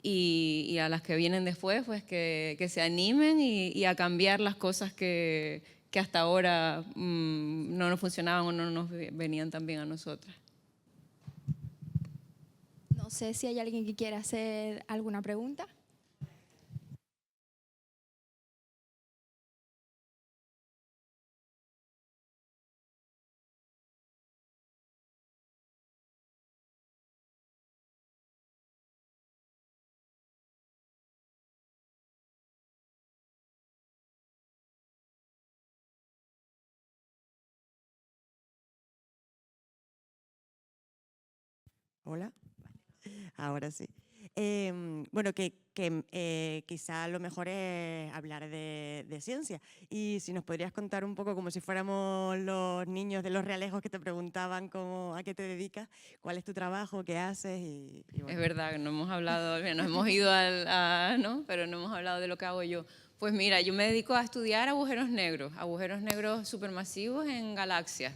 y a las que vienen después pues que se animen y a cambiar las cosas que hasta ahora no nos funcionaban o no nos venían tan bien a nosotras. No sé si hay alguien que quiera hacer alguna pregunta. Hola, ahora sí. Bueno, quizá lo mejor es hablar de ciencia. Y si nos podrías contar un poco, como si fuéramos los niños de los realejos que te preguntaban a qué te dedicas, cuál es tu trabajo, qué haces. Bueno. Es verdad que no hemos hablado, nos hemos ido ¿no? Pero no hemos hablado de lo que hago yo. Pues mira, yo me dedico a estudiar agujeros negros supermasivos en galaxias.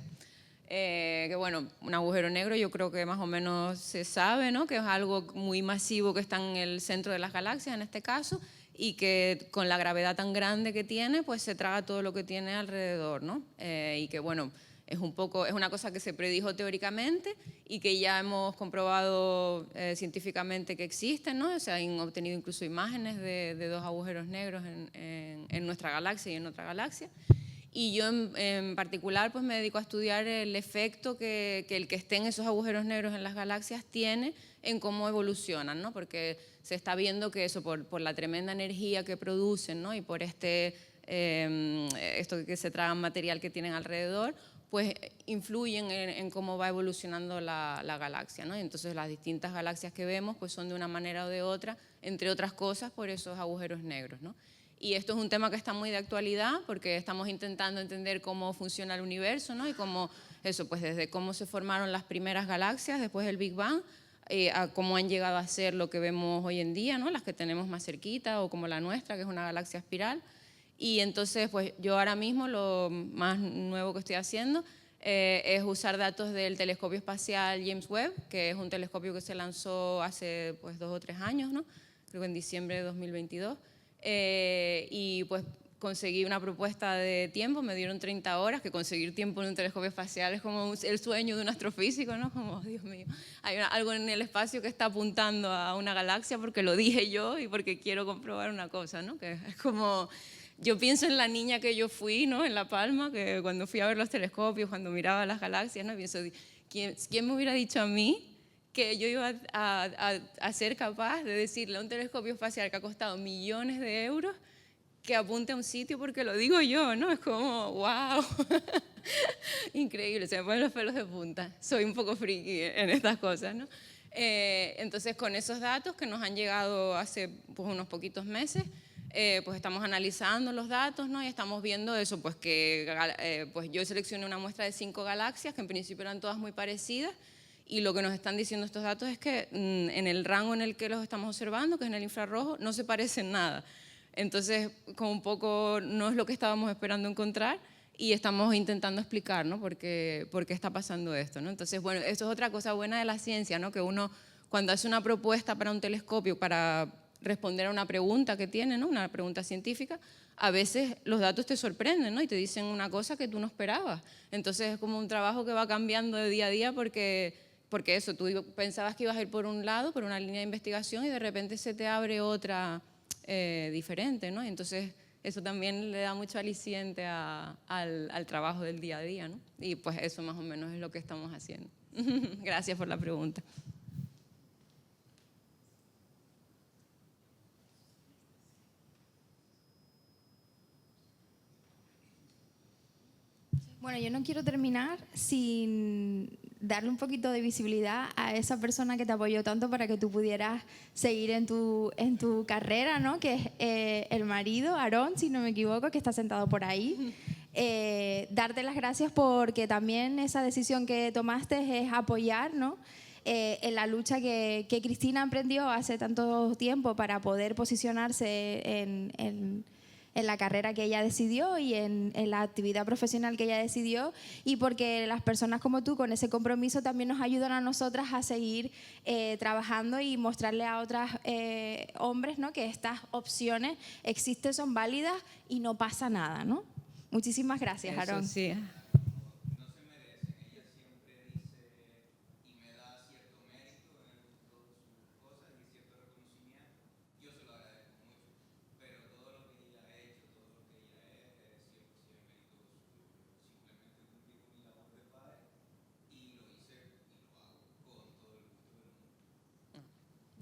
Que bueno, un agujero negro yo creo que más o menos se sabe, ¿no? Que es algo muy masivo que está en el centro de las galaxias en este caso y que con la gravedad tan grande que tiene pues se traga todo lo que tiene alrededor, ¿no? Y que bueno, es una cosa que se predijo teóricamente y que ya hemos comprobado científicamente que existen, ¿no? Se han obtenido incluso imágenes de dos agujeros negros en nuestra galaxia y en otra galaxia. Y yo en particular pues me dedico a estudiar el efecto que el que estén esos agujeros negros en las galaxias tiene en cómo evolucionan, ¿no? Porque se está viendo que eso por la tremenda energía que producen, ¿no? Y por esto que se tragan material que tienen alrededor, pues influyen en cómo va evolucionando la galaxia, ¿no? Entonces las distintas galaxias que vemos pues son de una manera o de otra, entre otras cosas por esos agujeros negros, ¿no? Y esto es un tema que está muy de actualidad porque estamos intentando entender cómo funciona el universo, ¿no? Y cómo, pues desde cómo se formaron las primeras galaxias después del Big Bang a cómo han llegado a ser lo que vemos hoy en día, ¿no? Las que tenemos más cerquita o como la nuestra, que es una galaxia espiral. Y entonces, pues yo ahora mismo lo más nuevo que estoy haciendo es usar datos del telescopio espacial James Webb, que es un telescopio que se lanzó hace pues 2 o 3 años, ¿no? Creo que en diciembre de 2022. Y pues conseguí una propuesta de tiempo, me dieron 30 horas, que conseguir tiempo en un telescopio espacial es como el sueño de un astrofísico, ¿no? Como, oh, Dios mío, hay algo en el espacio que está apuntando a una galaxia porque lo dije yo y porque quiero comprobar una cosa, ¿no? Que es como, yo pienso en la niña que yo fui, ¿no? En La Palma, que cuando fui a ver los telescopios, cuando miraba las galaxias, ¿no? Pienso, ¿quién me hubiera dicho a mí que yo iba a ser capaz de decirle a un telescopio espacial que ha costado millones de euros que apunte a un sitio porque lo digo yo, ¿no? Es como, wow, increíble, se me ponen los pelos de punta. Soy un poco friki en estas cosas, ¿no? Entonces, con esos datos que nos han llegado hace pues, unos poquitos meses, pues estamos analizando los datos, ¿no? Y estamos viendo eso, pues que pues yo seleccioné una muestra de 5 galaxias que en principio eran todas muy parecidas. Y lo que nos están diciendo estos datos es que en el rango en el que los estamos observando, que es en el infrarrojo, no se parecen nada. Entonces, como un poco no es lo que estábamos esperando encontrar y estamos intentando explicar, ¿no? por qué está pasando esto, ¿no? Entonces, bueno, esto es otra cosa buena de la ciencia, ¿no? Que uno, cuando hace una propuesta para un telescopio, para responder a una pregunta que tiene, ¿no? Una pregunta científica, a veces los datos te sorprenden, ¿no? Y te dicen una cosa que tú no esperabas. Entonces, es como un trabajo que va cambiando de día a día porque eso, tú pensabas que ibas a ir por un lado, por una línea de investigación y de repente se te abre otra diferente, ¿no? Y entonces eso también le da mucho aliciente al trabajo del día a día, ¿no? Y pues eso más o menos es lo que estamos haciendo. Gracias por la pregunta. Bueno, yo no quiero terminar sin darle un poquito de visibilidad a esa persona que te apoyó tanto para que tú pudieras seguir en tu carrera, ¿no? Que es el marido, Aarón, si no me equivoco, que está sentado por ahí. Darte las gracias porque también esa decisión que tomaste es apoyar, ¿no? En la lucha que Cristina emprendió hace tanto tiempo para poder posicionarse en la carrera que ella decidió y en la actividad profesional que ella decidió, y porque las personas como tú con ese compromiso también nos ayudan a nosotras a seguir trabajando y mostrarle a otros hombres, ¿no? Que estas opciones existen, son válidas y no pasa nada, ¿no? Muchísimas gracias, Aarón. Sí.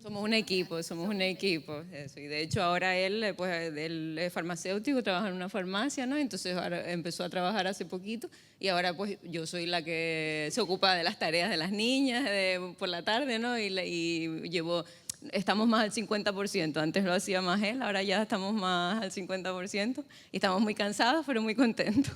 Somos un equipo, eso. Y de hecho ahora él, pues, él es farmacéutico, trabaja en una farmacia, ¿no? Entonces ahora empezó a trabajar hace poquito y ahora pues yo soy la que se ocupa de las tareas de las niñas por la tarde, ¿no? Estamos más al 50%, antes lo hacía más él, ahora ya estamos más al 50% y estamos muy cansados pero muy contentos.